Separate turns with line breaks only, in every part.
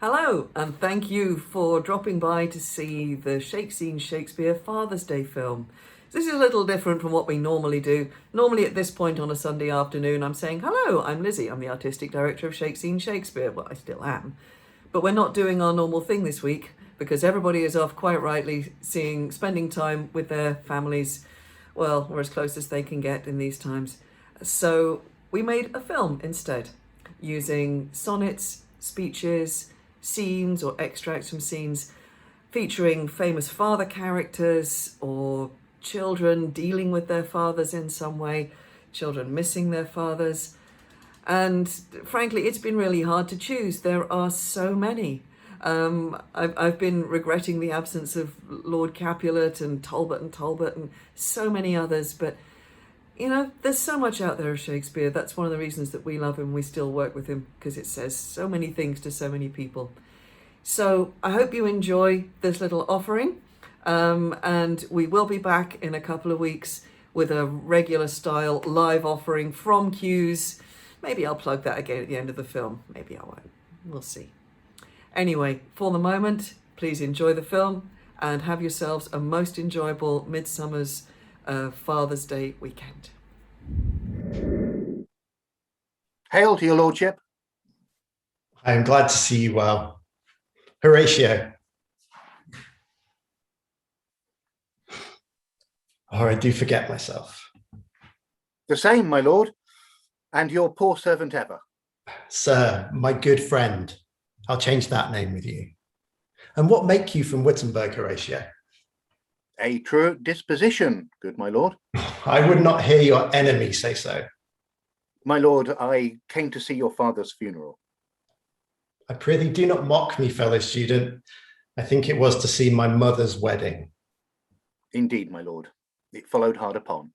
Hello, and thank you for dropping by to see the Shakespeare Father's Day film. This is a little different from what we normally do. Normally at this point on a Sunday afternoon, I'm saying, hello, I'm Lizzie. I'm the artistic director of Shakespeare. Well, I still am. But we're not doing our normal thing this week because everybody is off, quite rightly, spending time with their families, well, or as close as they can get in these times. So we made a film instead, using sonnets, speeches, scenes or extracts from scenes featuring famous father characters or children dealing with their fathers in some way, children missing their fathers. And frankly, it's been really hard to choose. There are so many. I've been regretting the absence of Lord Capulet and Talbot and so many others, but you know, there's so much out there of Shakespeare. That's one of the reasons that we love him. We still work with him because it says so many things to so many people. So I hope you enjoy this little offering. And we will be back in a couple of weeks with a regular style live offering from Q's. Maybe I'll plug that again at the end of the film. Maybe I won't. We'll see. Anyway, for the moment, please enjoy the film and have yourselves a most enjoyable Midsummer's Father's Day weekend.
Hail to your lordship.
I am glad to see you well. Horatio. Or I do forget myself.
The same, my lord, and your poor servant ever.
Sir, my good friend. I'll change that name with you. And what make you from Wittenberg, Horatio?
A true disposition, good my lord.
I would not hear your enemy say so.
My lord, I came to see your father's funeral.
I prithee do not mock me, fellow student. I think it was to see my mother's wedding.
Indeed, my lord. It followed hard upon.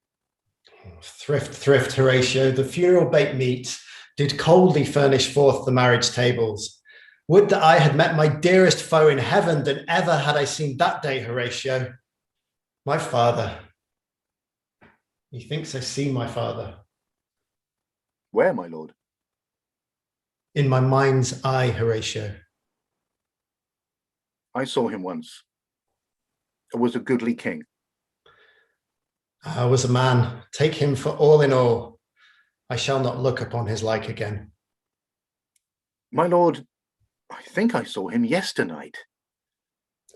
Thrift, Horatio. The funeral baked meat did coldly furnish forth the marriage tables. Would that I had met my dearest foe in heaven than ever had I seen that day, Horatio. My father. Methinks I see my father.
Where, my lord?
In my mind's eye, Horatio.
I saw him once. It was a goodly king.
I was a man. Take him for all in all. I shall not look upon his like again.
My lord, I think I saw him yesternight.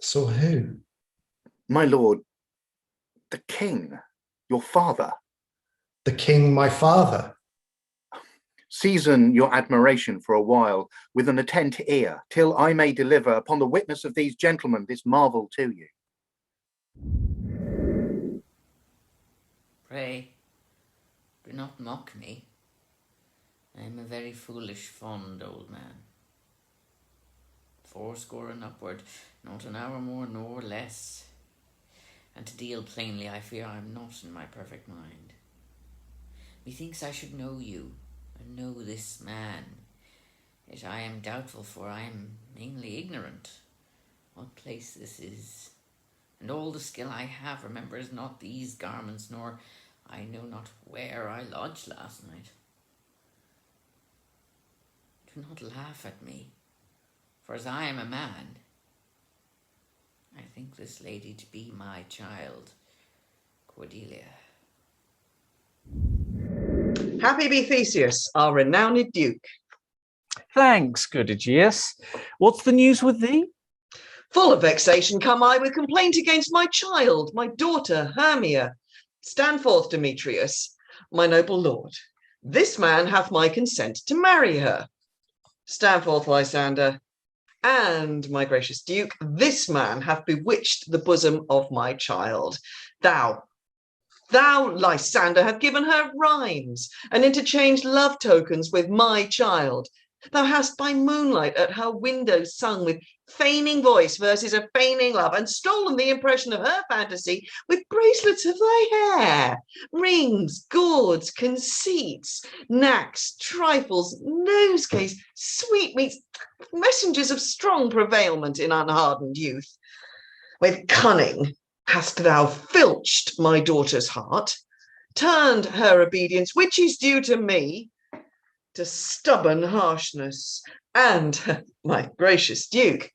Saw who?
My lord, the king, your father.
The king, my father.
Season your admiration for a while with an attent ear, till I may deliver upon the witness of these gentlemen this marvel to you.
Pray, do not mock me. I am a very foolish, fond old man. 80 and upward, not an hour more nor less. And to deal plainly, I fear I am not in my perfect mind. Methinks I should know you, and know this man. Yet I am doubtful, for I am mainly ignorant what place this is. And all the skill I have remembers not these garments, nor I know not where I lodged last night. Do not laugh at me, for as I am a man, I think this lady to be my child, Cordelia.
Happy be Theseus, our renowned duke.
Thanks, good Aegeus. What's the news with thee?
Full of vexation come I with complaint against my child, my daughter Hermia. Stand forth, Demetrius, my noble lord. This man hath my consent to marry her. Stand forth, Lysander. And, my gracious duke, this man hath bewitched the bosom of my child. Thou, Lysander, have given her rhymes and interchanged love tokens with my child. Thou hast by moonlight at her window sung with feigning voice verses of feigning love, and stolen the impression of her fantasy with bracelets of thy hair, rings, gauds, conceits, knacks, trifles, nosegays, sweetmeats, messengers of strong prevailment in unhardened youth. With cunning hast thou filched my daughter's heart, turned her obedience, which is due to me, to stubborn harshness, And, my gracious Duke,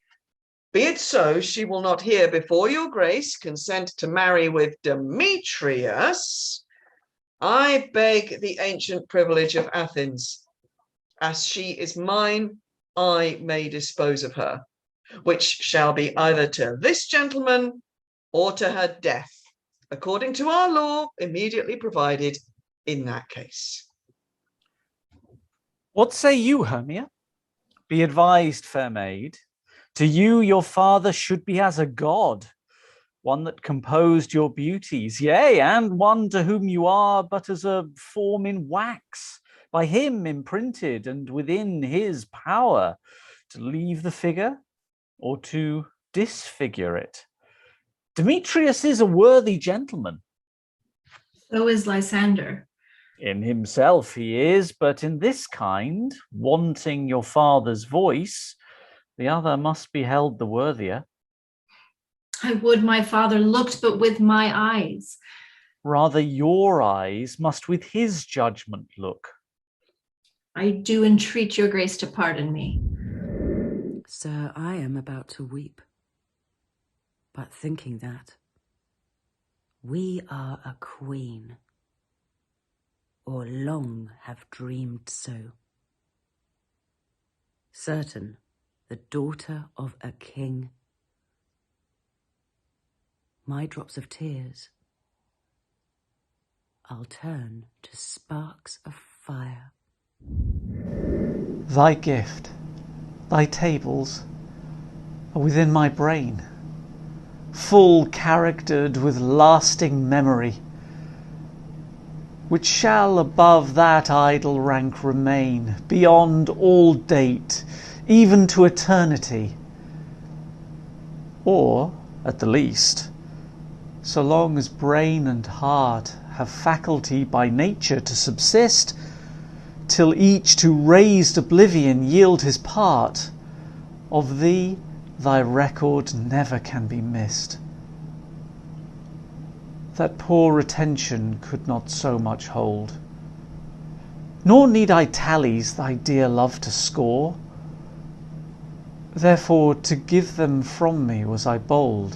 be it so, she will not here before your grace consent to marry with Demetrius. I beg the ancient privilege of Athens. As she is mine, I may dispose of her, which shall be either to this gentleman or to her death, according to our law immediately provided in that case.
What say you, Hermia? Be advised, fair maid. To you your father should be as a god, one that composed your beauties, yea, and one to whom you are but as a form in wax, by him imprinted and within his power, to leave the figure or to disfigure it. Demetrius is a worthy gentleman.
So is Lysander.
In himself he is, but in this kind, wanting your father's voice, the other must be held the worthier.
I would my father looked but with my eyes.
Rather your eyes must with his judgment look.
I do entreat your grace to pardon me.
Sir, I am about to weep, but thinking that we are a queen, or long have dreamed so. Certain, the daughter of a king. My drops of tears I'll turn to sparks of fire.
Thy gift, thy tables, are within my brain, full charactered with lasting memory, which shall above that idle rank remain, beyond all date, even to eternity. Or, at the least, so long as brain and heart have faculty by nature to subsist, till each to raised oblivion yield his part, of thee thy record never can be missed. That poor retention could not so much hold. Nor need I tallies thy dear love to score. Therefore to give them from me was I bold,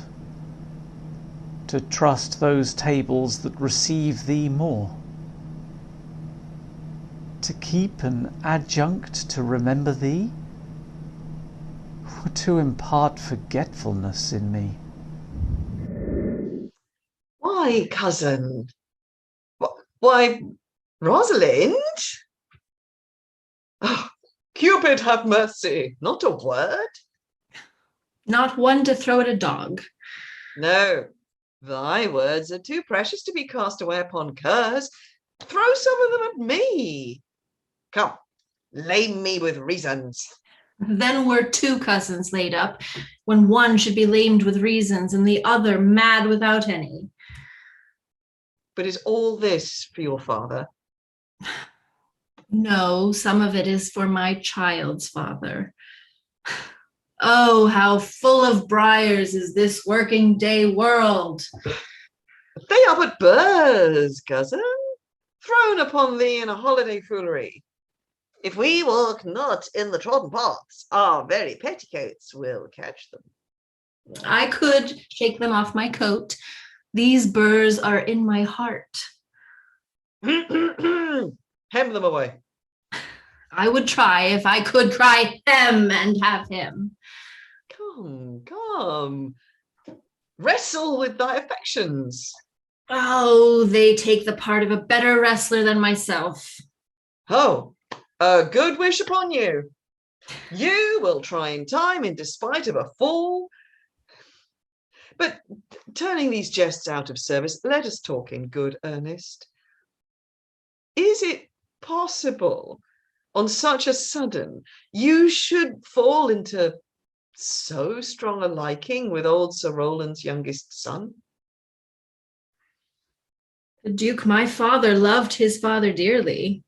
to trust those tables that receive thee more, to keep an adjunct to remember thee, or to impart forgetfulness in me.
Why, cousin? Why, Rosalind? Oh, Cupid have mercy, not a word?
Not one to throw at a dog.
No, thy words are too precious to be cast away upon curs. Throw some of them at me. Come, lame me with reasons.
Then were two cousins laid up, when one should be lamed with reasons and the other mad without any.
But is all this for your father?
No, some of it is for my child's father. Oh, how full of briars is this working day world!
They are but burrs, cousin, thrown upon thee in a holiday foolery. If we walk not in the trodden paths, our very petticoats will catch them.
I could shake them off my coat. These burrs are in my heart.
Hem them away.
I would try if I could cry hem and have him.
Come. Wrestle with thy affections.
Oh, they take the part of a better wrestler than myself.
Oh, a good wish upon you. You will try in time in despite of a fall. But turning these jests out of service, let us talk in good earnest. Is it possible, on such a sudden, you should fall into so strong a liking with old Sir Rowland's youngest son?
The Duke, my father, loved his father dearly.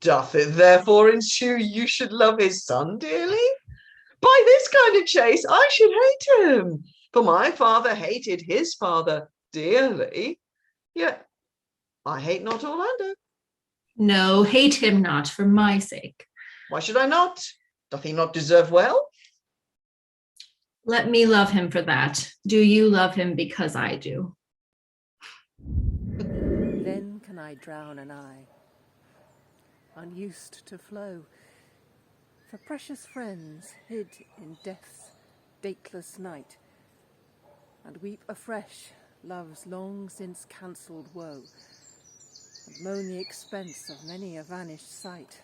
Doth it therefore ensue you should love his son dearly? By this kind of chase, I should hate him, for my father hated his father dearly, yet I hate not Orlando.
No, hate him not for my sake.
Why should I not? Doth he not deserve well?
Let me love him for that. Do you love him because I do?
Then can I drown an eye, unused to flow, for precious friends hid in death's dateless night, and weep afresh love's long since cancelled woe, and moan the expense of many a vanished sight.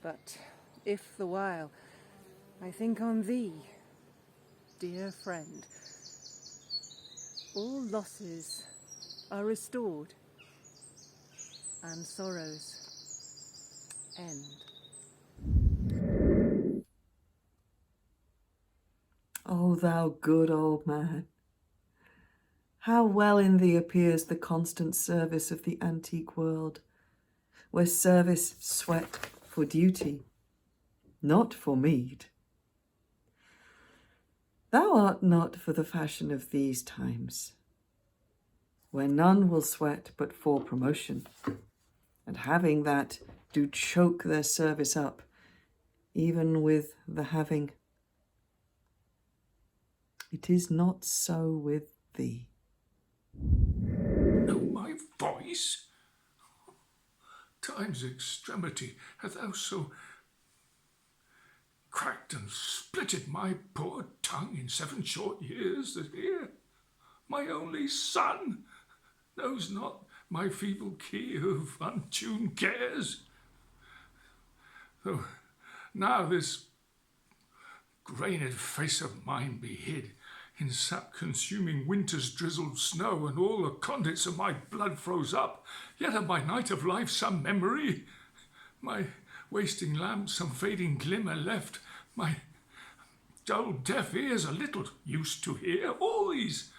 But if the while I think on thee, dear friend, all losses are restored and sorrows end.
O thou good old man, how well in thee appears the constant service of the antique world, where service sweat for duty, not for meed. Thou art not for the fashion of these times, where none will sweat but for promotion, and having that do choke their service up, even with the having. It is not so with thee.
Know my voice? Time's extremity hath thou so cracked and splitted my poor tongue in 7 short years, that here my only son knows not my feeble key of untuned cares. Though now this grained face of mine be hid in sap-consuming winter's drizzled snow, and all the conduits of my blood froze up, yet of my night of life some memory, my wasting lamp some fading glimmer left, my dull deaf ears a little used to hear. All these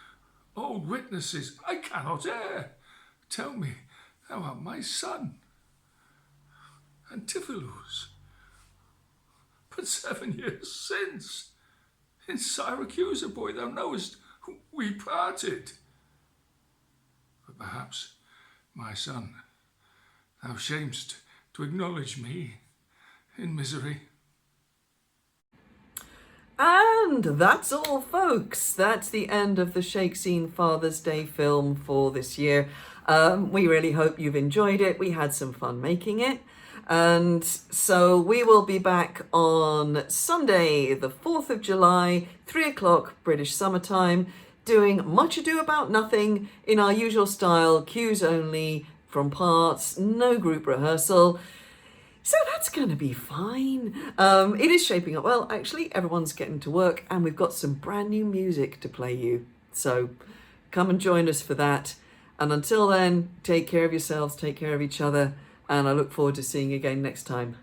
old witnesses I cannot err. Tell me thou art my son, Antipholus. But 7 years since, in Syracuse, boy, thou knowest, we parted. But perhaps, my son, thou shamest to acknowledge me in misery.
And that's all, folks. That's the end of the Shakespeare Father's Day film for this year. We really hope you've enjoyed it. We had some fun making it. And so we will be back on Sunday, the 4th of July, 3 o'clock British summertime, doing Much Ado About Nothing in our usual style, cues only from parts, no group rehearsal. So that's going to be fine. It is shaping up well. Actually, everyone's getting to work and we've got some brand new music to play you. So come and join us for that. And until then, take care of yourselves, take care of each other. And I look forward to seeing you again next time.